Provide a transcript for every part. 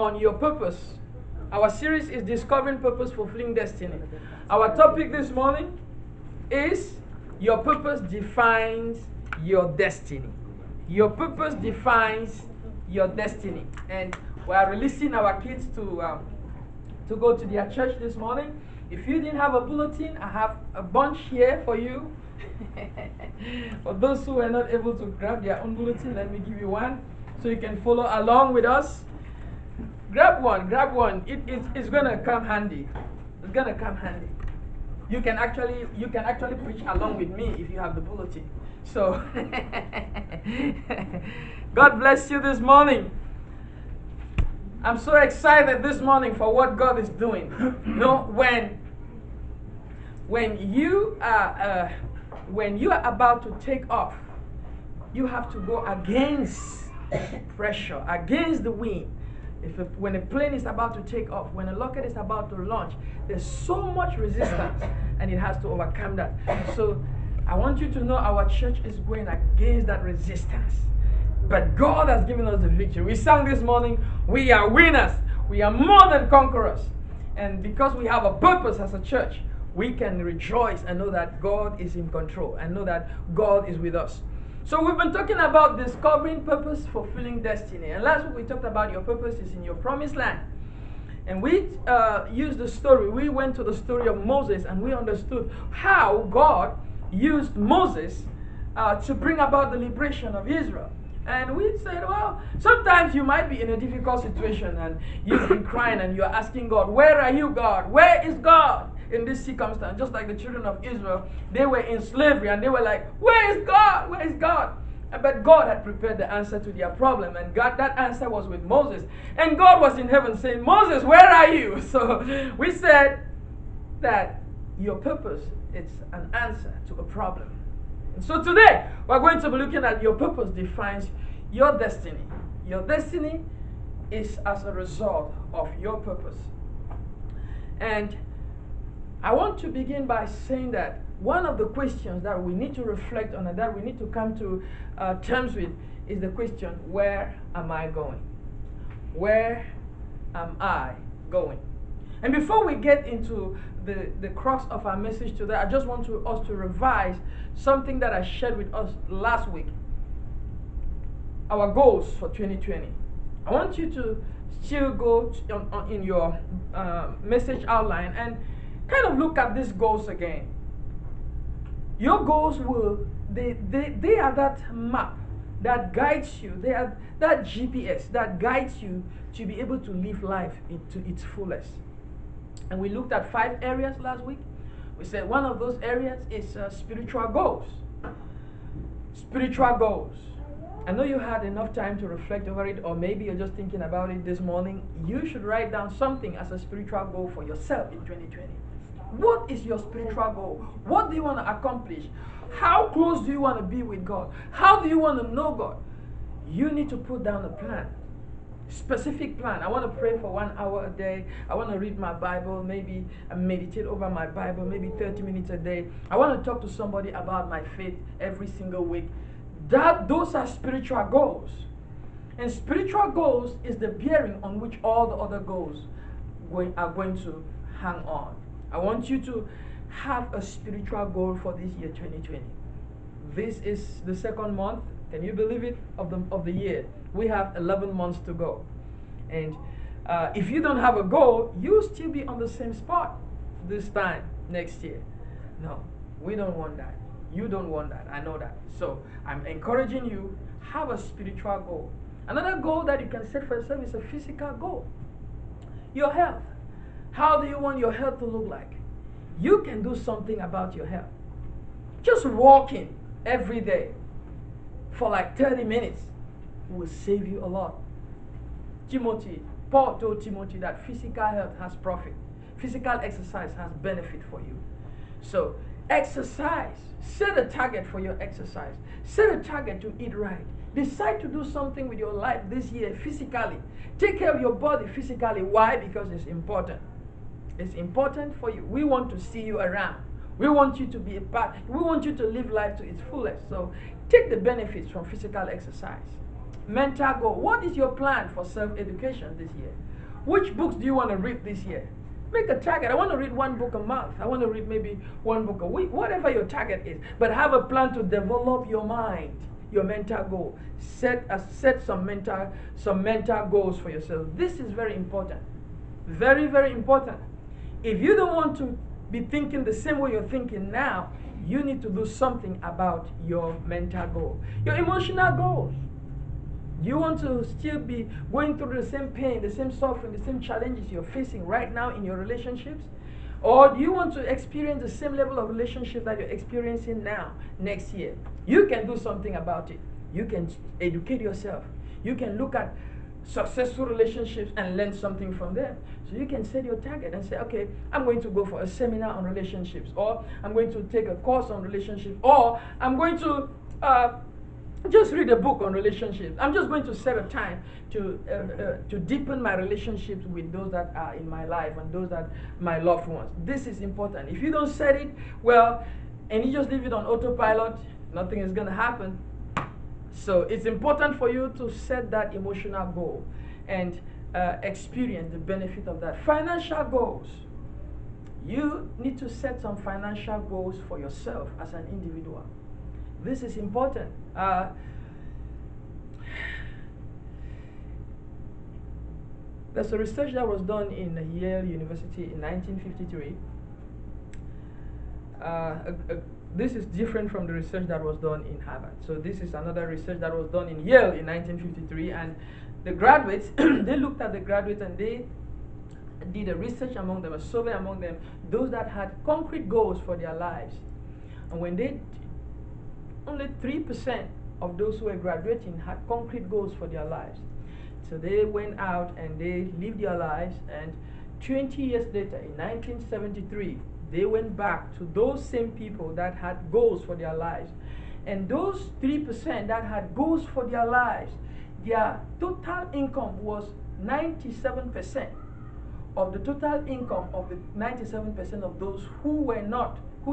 On your purpose. Our series is Discovering Purpose, Fulfilling Destiny. Our topic this morning is Your Purpose Defines Your Destiny. Your purpose defines your destiny. And we are releasing our kids to go to their church this morning. If you didn't have a bulletin, I have a bunch here for you. For those who are not able to grab their own bulletin, let me give you one so you can follow along with us. Grab one. It's gonna come handy. It's gonna come handy. You can actually preach along with me if you have the bulletin. So God bless you this morning. I'm so excited this morning for what God is doing. You know, when you are about to take off, you have to go against pressure, against the wind. When a plane is about to take off, when a rocket is about to launch, there's so much resistance and it has to overcome that. So I want you to know our church is going against that resistance. But God has given us the victory. We sang this morning, we are winners. We are more than conquerors. And because we have a purpose as a church, we can rejoice and know that God is in control and know that God is with us. So we've been talking about discovering purpose, fulfilling destiny. And last week we talked about your purpose is in your promised land. And we used the story. We went to the story of Moses and we understood how God used Moses to bring about the liberation of Israel. And we said, well, sometimes you might be in a difficult situation and you've been crying and you're asking God, where are you, God? Where is God in this circumstance? Just like the children of Israel, they were in slavery and they were like, where is God? Where is God? But God had prepared the answer to their problem, and that answer was with Moses. And God was in heaven saying, Moses, where are you? So we said that your purpose is an answer to a problem. And so today, we're going to be looking at your purpose defines your destiny. Your destiny is as a result of your purpose. And I want to begin by saying that one of the questions that we need to reflect on and that we need to come to terms with is the question, where am I going? Where am I going? And before we get into the crux of our message today, I just want us to revise something that I shared with us last week. Our goals for 2020. I want you to still go in your message outline and kind of look at these goals again. Your goals they are that map that guides you. They are that GPS that guides you to be able to live life to its fullest. And we looked at 5 areas last week. We said one of those areas is spiritual goals. Spiritual goals. I know you had enough time to reflect over it, or maybe you're just thinking about it this morning. You should write down something as a spiritual goal for yourself in 2020. What is your spiritual goal? What do you want to accomplish? How close do you want to be with God? How do you want to know God? You need to put down a plan. Specific plan. I want to pray for 1 hour a day. I want to read my Bible, maybe meditate over my Bible, maybe 30 minutes a day. I want to talk to somebody about my faith every single week. Those are spiritual goals. And spiritual goals is the bearing on which all the other goals are going to hang on. I want you to have a spiritual goal for this year 2020. This is the second month, can you believe it, of the year. We have 11 months to go. And if you don't have a goal, you'll still be on the same spot this time next year. No, we don't want that. You don't want that. I know that. So I'm encouraging you, have a spiritual goal. Another goal that you can set for yourself is a physical goal. Your health. How do you want your health to look like? You can do something about your health. Just walking every day for like 30 minutes will save you a lot. Paul told Timothy that physical health has profit. Physical exercise has benefit for you. So exercise. Set a target for your exercise. Set a target to eat right. Decide to do something with your life this year physically. Take care of your body physically. Why? Because it's important. It's important for you. We want to see you around. We want you to be a part. We want you to live life to its fullest. So take the benefits from physical exercise. mental goal. What is your plan for self-education this year? Which books do you want to read this year? Make a target. I want to read one book a month. I want to read maybe one book a week. Whatever your target is. But have a plan to develop your mind, your mental goal. Set some mental goals for yourself. This is very important. Very, very important. If you don't want to be thinking the same way you're thinking now, you need to do something about your mental goal. Your emotional goals. You want to still be going through the same pain, the same suffering, the same challenges you're facing right now in your relationships? Or do you want to experience the same level of relationship that you're experiencing now, next year? You can do something about it. You can educate yourself. You can look at successful relationships and learn something from them. So you can set your target and say, okay, I'm going to go for a seminar on relationships, or I'm going to take a course on relationships, or I'm going to just read a book on relationships. I'm just going to set a time to deepen my relationships with those that are in my life and those that my loved ones. This is important. If you don't set it, well, and you just leave it on autopilot, nothing is going to happen. So it's important for you to set that emotional goal and experience the benefit of that. Financial goals. You need to set some financial goals for yourself as an individual. This is important. There's a research that was done in Yale University in 1953. This is different from the research that was done in Harvard. So this is another research that was done in Yale in 1953. And the graduates, they looked at the graduates and they did a research among them, a survey among them, those that had concrete goals for their lives. And when they only 3% of those who were graduating had concrete goals for their lives. So they went out and they lived their lives, and 20 years later, in 1973, they went back to those same people that had goals for their lives. And those 3% that had goals for their lives, their total income was 97% of the total income of the 97% of those who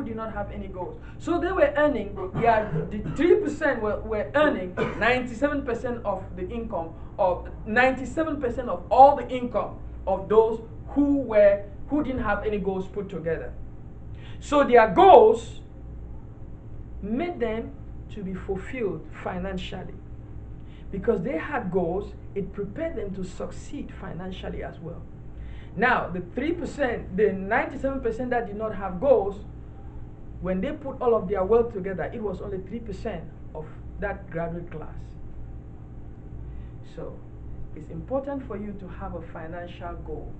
did not have any goals. So they were earning, the 3% were earning 97% of the income, of 97% of all the income of those who didn't have any goals put together. So their goals made them to be fulfilled financially. Because they had goals, it prepared them to succeed financially as well. Now, the 3%, the 97% that did not have goals, when they put all of their wealth together, it was only 3% of that graduate class. So, it's important for you to have a financial goal.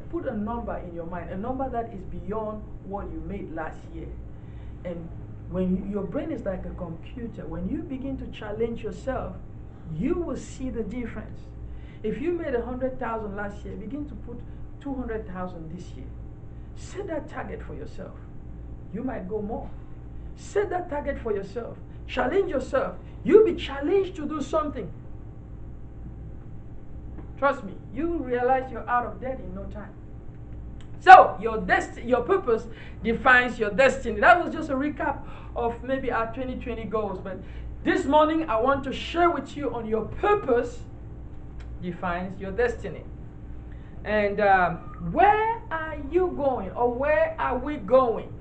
Put a number in your mind, a number that is beyond what you made last year. And when your brain is like a computer, when you begin to challenge yourself, you will see the difference. If you made 100,000 last year, begin to put 200,000 this year. Set that target for yourself. You might go more. Set that target for yourself. Challenge yourself. You'll be challenged to do something. Trust me, you will realize you're out of debt in no time. So, your purpose defines your destiny. That was just a recap of maybe our 2020 goals. But this morning, I want to share with you on your purpose defines your destiny. And where are you going, or where are we going?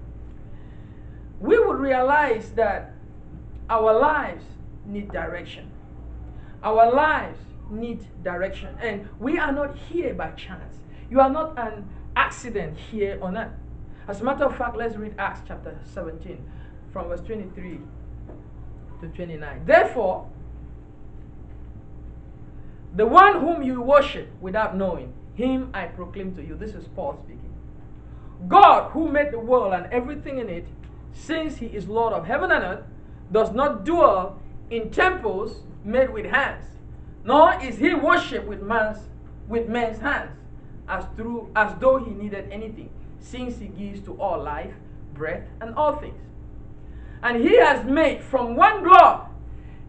We would realize that our lives need direction. Our lives need direction. And we are not here by chance. You are not an accident here on earth. As a matter of fact, let's read Acts chapter 17 from verse 23 to 29. Therefore, the one whom you worship without knowing, him I proclaim to you. This is Paul speaking. God, who made the world and everything in it, since he is Lord of heaven and earth, does not dwell in temples made with hands, nor is he worshipped with men's hands, as though he needed anything, since he gives to all life, breath, and all things. And he has made from one blood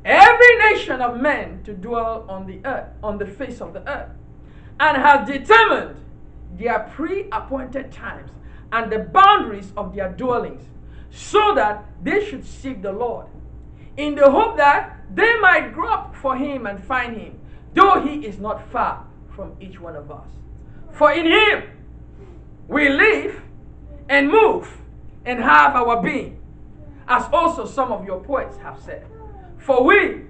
every nation of men to dwell on the earth, on the face of the earth, and has determined their pre-appointed times and the boundaries of their dwellings, so that they should seek the Lord, in the hope that they might grope for him and find him, though he is not far from each one of us. For in him we live and move and have our being, as also some of your poets have said. For we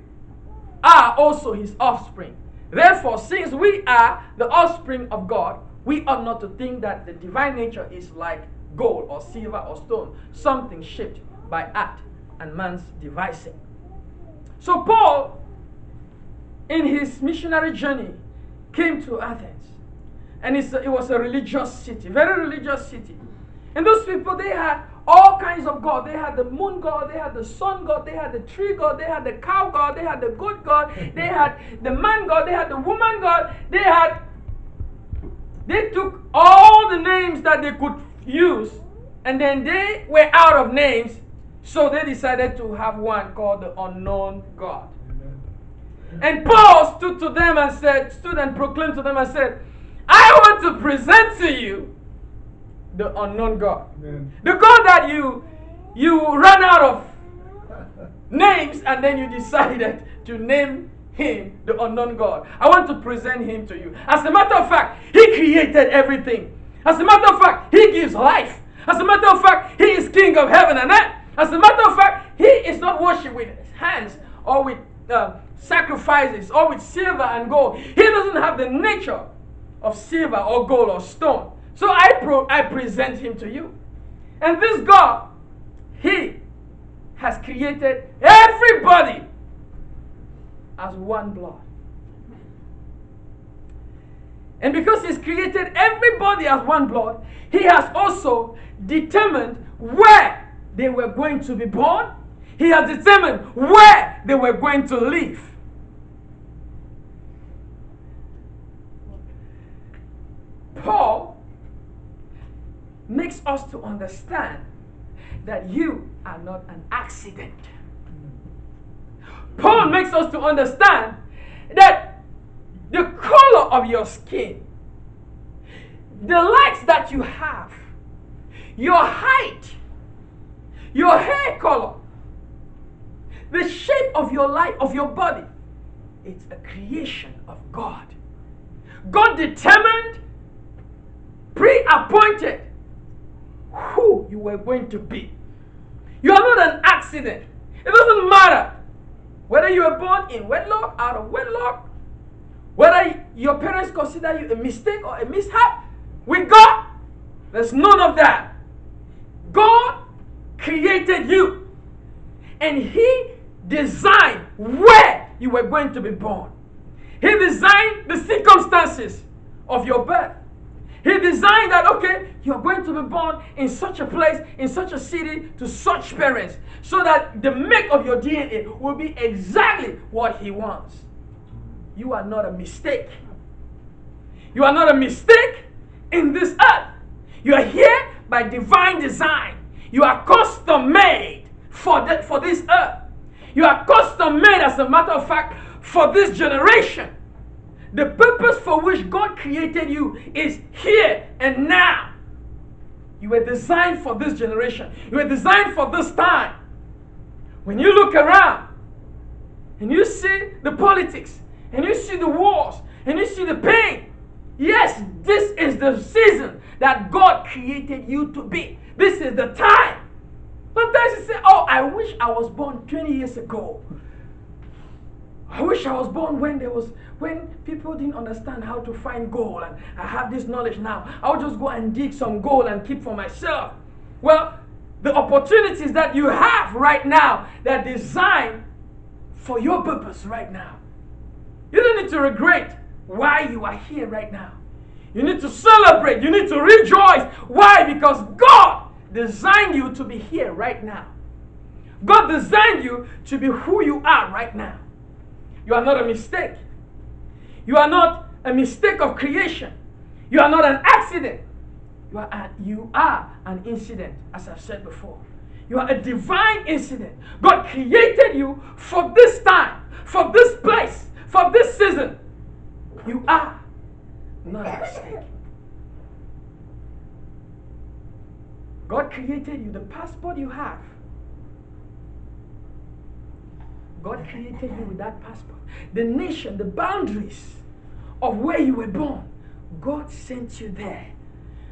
are also his offspring. Therefore, since we are the offspring of God, we ought not to think that the divine nature is like gold or silver or stone, something shaped by art and man's devising. So Paul, in his missionary journey, came to Athens. And it was a religious city, very religious city. And those people, they had all kinds of gods. They had the moon god, they had the sun god, they had the tree god, they had the cow god, they had the goat god, they had the man god, they had the woman god. They took all the names that they could use, and then they were out of names, so they decided to have one called the unknown God. And Paul stood and proclaimed to them and said, I want to present to you the unknown God. Amen. The God that you ran out of names and then you decided to name him the unknown God. I want to present him to you. As a matter of fact, he created everything. As a matter of fact, he gives life. As a matter of fact, he is king of heaven and earth. As a matter of fact, he is not worshipped with his hands or with sacrifices or with silver and gold. He doesn't have the nature of silver or gold or stone. So I present him to you. And this God, he has created everybody as one blood. And because he's created everybody as one blood, he has also determined where they were going to be born. He has determined where they were going to live. Paul makes us to understand that you are not an accident. Paul makes us to understand that the color of your skin, the lights that you have, your height, your hair color, the shape of your life, of your body, it's a creation of God. God determined, pre-appointed who you were going to be. You are not an accident. It doesn't matter whether you were born in wedlock, out of wedlock, whether your parents consider you a mistake or a mishap. With God, there's none of that. God created you, and he designed where you were going to be born. He designed the circumstances of your birth. He designed that, okay, you're going to be born in such a place, in such a city, to such parents, so that the make of your DNA will be exactly what he wants. You are not a mistake. You are not a mistake in this earth. You are here by divine design. You are custom made for this earth. You are custom made, as a matter of fact, for this generation. The purpose for which God created you is here and now. You were designed for this generation. You were designed for this time. When you look around and you see the politics and you see the wars and you see the pain, yes, this is the season that God created you to be. This is the time. Sometimes you say, oh, I wish I was born 20 years ago. I wish I was born when people didn't understand how to find gold, and I have this knowledge now. I'll just go and dig some gold and keep for myself. Well, the opportunities that you have right now, they're designed for your purpose right now. You don't need to regret why you are here right now. You need to celebrate. You need to rejoice. Why? Because God designed you to be here right now. God designed you to be who you are right now. You are not a mistake. You are not a mistake of creation. You are not an accident. You are an incident, as I've said before. You are a divine incident. God created you for this time, for this place, for this season. You are not a mistake. God created you. The passport you have, God created you with that passport. The nation, the boundaries of where you were born, God sent you there.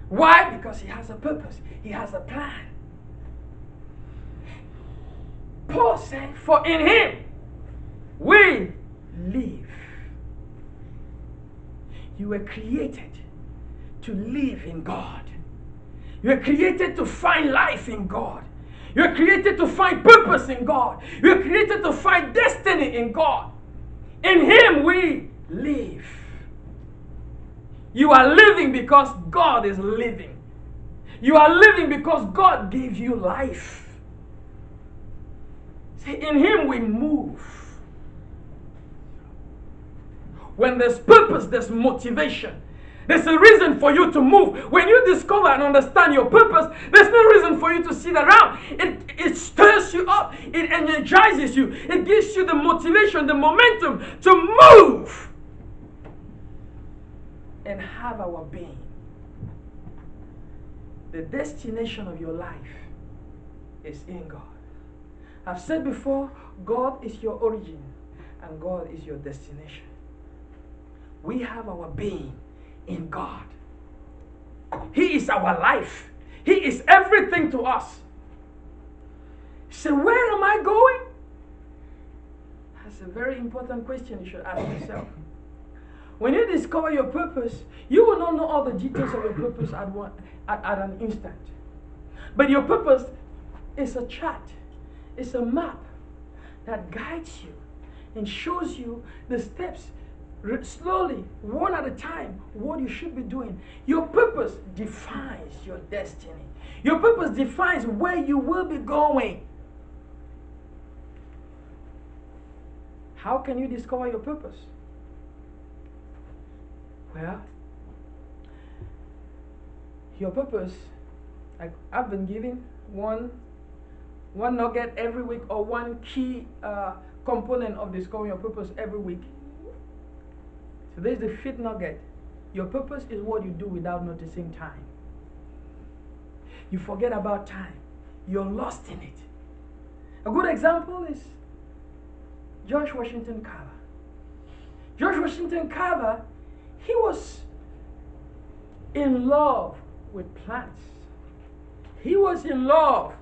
Why? Because He has a purpose. He has a plan. Paul said, for in Him we live. You were created to live in God. You were created to find life in God. You were created to find purpose in God. You were created to find destiny in God. In Him we live. You are living because God is living. You are living because God gave you life. See, in Him we move. When there's purpose, there's motivation. There's a reason for you to move. When you discover and understand your purpose, there's no reason for you to sit around. It stirs you up. It energizes you. It gives you the motivation, the momentum to move and have our being. The destination of your life is in God. I've said before, God is your origin and God is your destination. We have our being in God. He is our life. He is everything to us. So where am I going? That's a very important question you should ask yourself. When you discover your purpose, you will not know all the details of your purpose at an instant. But your purpose is a chart. It's a map that guides you and shows you the steps slowly, one at a time, what you should be doing. Your purpose defines your destiny. Your purpose defines where you will be going. How can you discover your purpose? Well, your purpose, I've been giving one nugget every week, or one key component of discovering your purpose every week. So there's the fifth nugget. Your purpose is what you do without noticing time. You forget about time. You're lost in it. A good example is George Washington Carver. George Washington Carver, he was in love with plants. He was in love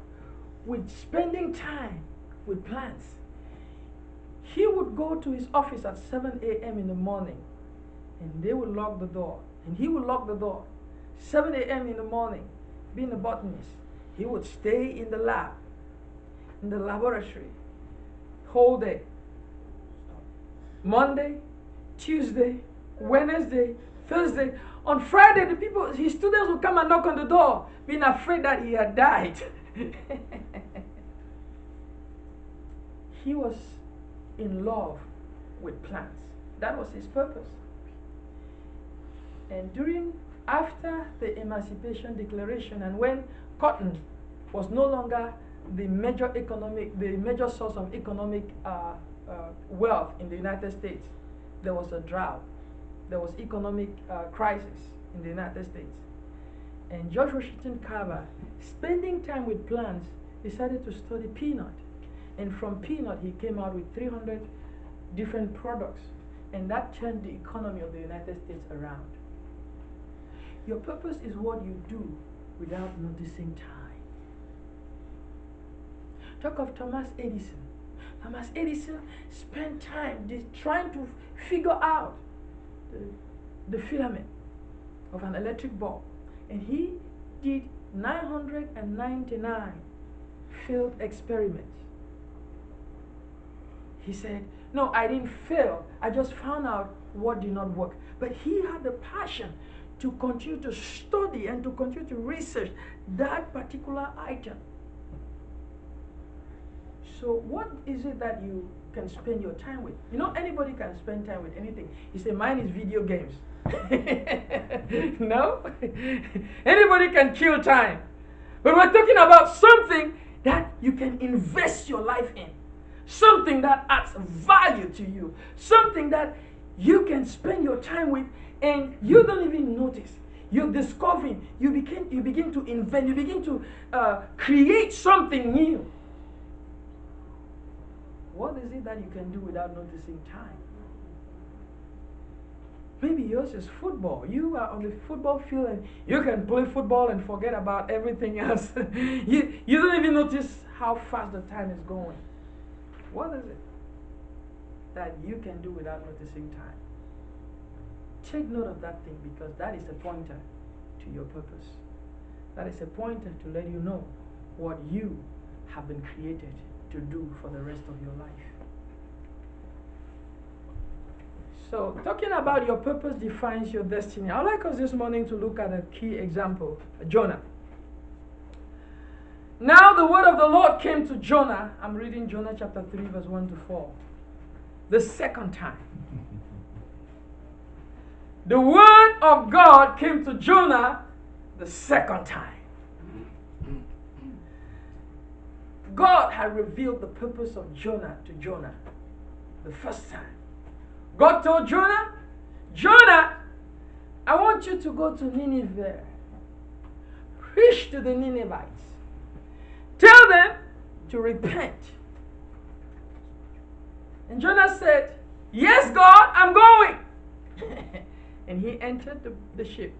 with spending time with plants. He would go to his office at 7 a.m. in the morning, and they would lock the door, and he would lock the door. 7 a.m. in the morning, being a botanist, he would stay in the lab, in the laboratory, whole day. Monday, Tuesday, Wednesday, Thursday. On Friday, his students would come and knock on the door, being afraid that he had died. He was in love with plants. That was his purpose. And after the Emancipation Declaration, and when cotton was no longer the major source of economic wealth in the United States, there was a drought. There was economic crisis in the United States. And George Washington Carver, spending time with plants, decided to study peanut. And from peanut, he came out with 300 different products. And that turned the economy of the United States around. Your purpose is what you do without noticing time. Talk of Thomas Edison. Thomas Edison spent time trying to figure out the filament of an electric bulb. And he did 999 failed experiments. He said, no, I didn't fail. I just found out what did not work. But he had the passion to continue to study and to continue to research that particular item. So what is it that you can spend your time with? You know, anybody can spend time with anything. You say, mine is video games. No? Anybody can kill time. But we're talking about something that you can invest your life in. Something that adds value to you. Something that you can spend your time with and you don't even notice. You're discovering, you begin to invent, you begin to create something new. What is it that you can do without noticing time? Maybe yours is football. You are on the football field and you can play football and forget about everything else. you don't even notice how fast the time is going. What is it that you can do without noticing time? Take note of that thing, because that is a pointer to your purpose. That is a pointer to let you know what you have been created to do for the rest of your life. So, talking about your purpose defines your destiny. I'd like us this morning to look at a key example, Jonah. Now the word of the Lord came to Jonah. I'm reading Jonah chapter 3, verse 1 to 4. The second time. The word of God came to Jonah the second time. God had revealed the purpose of Jonah to Jonah the first time. God told Jonah, Jonah, I want you to go to Nineveh. Preach to the Ninevites. Tell them to repent. And Jonah said, yes, God, I'm going. And he entered the ship.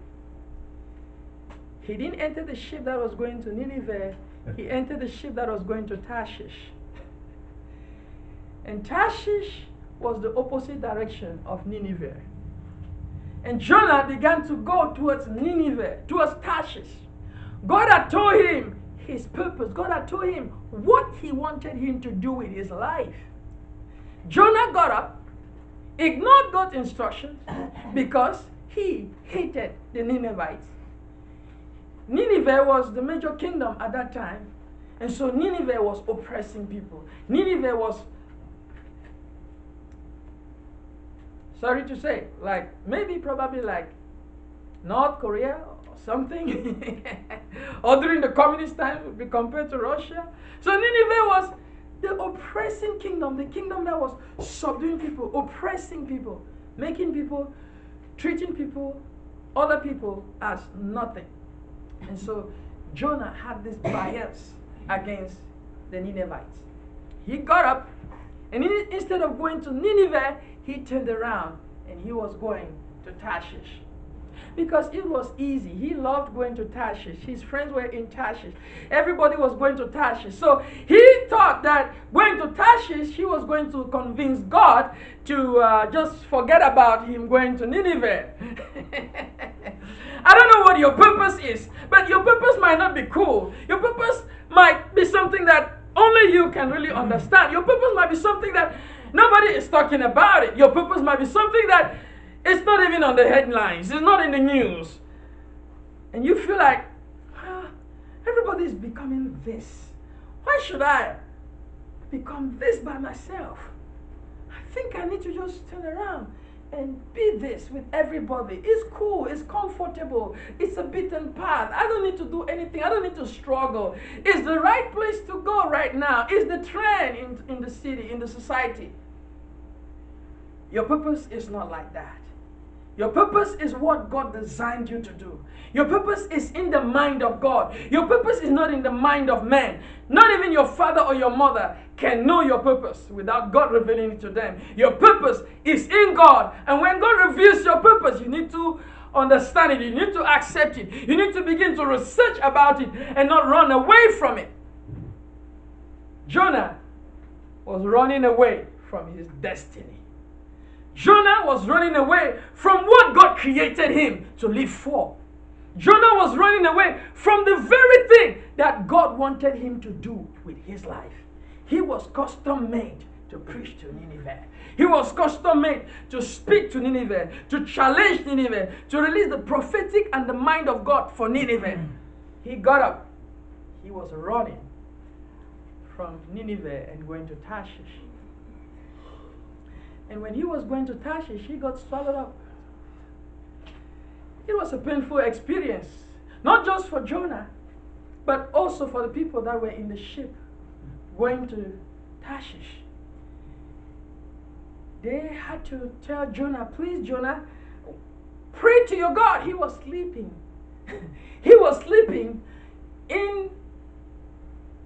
He didn't enter the ship that was going to Nineveh. He entered the ship that was going to Tarshish. And Tarshish was the opposite direction of Nineveh. And Jonah began to go towards Nineveh, towards Tarshish. God had told him his purpose. God had told him what he wanted him to do with his life. Jonah got up, ignored God's instructions because he hated the Ninevites. Nineveh was the major kingdom at that time. And so Nineveh was oppressing people. Nineveh was, sorry to say, like probably like North Korea or something. Or during the communist time would be compared to Russia. So Nineveh was the oppressing kingdom, the kingdom that was subduing people, oppressing people, making people, treating people, other people as nothing. And so Jonah had this bias against the Ninevites. He got up, and instead of going to Nineveh, he turned around and he was going to Tarshish. Because it was easy. He loved going to Tarshish. His friends were in Tarshish. Everybody was going to Tarshish. So he thought that going to Tarshish, he was going to convince God to just forget about him going to Nineveh. I don't know what your purpose is, but your purpose might not be cool. Your purpose might be something that only you can really understand. Your purpose might be something that nobody is talking about it. Your purpose might be something that it's not even on the headlines. It's not in the news. And you feel like, everybody is becoming this. Why should I become this by myself? I think I need to just turn around and be this with everybody. It's cool. It's comfortable. It's a beaten path. I don't need to do anything. I don't need to struggle. It's the right place to go right now. It's the trend in the city, in the society. Your purpose is not like that. Your purpose is what God designed you to do. Your purpose is in the mind of God. Your purpose is not in the mind of man. Not even your father or your mother can know your purpose without God revealing it to them. Your purpose is in God. And when God reveals your purpose, you need to understand it. You need to accept it. You need to begin to research about it and not run away from it. Jonah was running away from his destiny. Jonah was running away from what God created him to live for. Jonah was running away from the very thing that God wanted him to do with his life. He was custom made to preach to Nineveh. He was custom made to speak to Nineveh, to challenge Nineveh, to release the prophetic and the mind of God for Nineveh. He got up. He was running from Nineveh and going to Tarshish. And when he was going to Tarshish, he got swallowed up. It was a painful experience, not just for Jonah, but also for the people that were in the ship going to Tarshish. They had to tell Jonah, please, Jonah, pray to your God. He was sleeping. He was sleeping in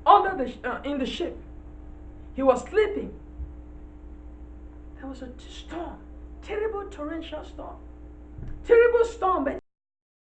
the ship. He was sleeping. There was a storm, terrible torrential storm. Terrible storm, but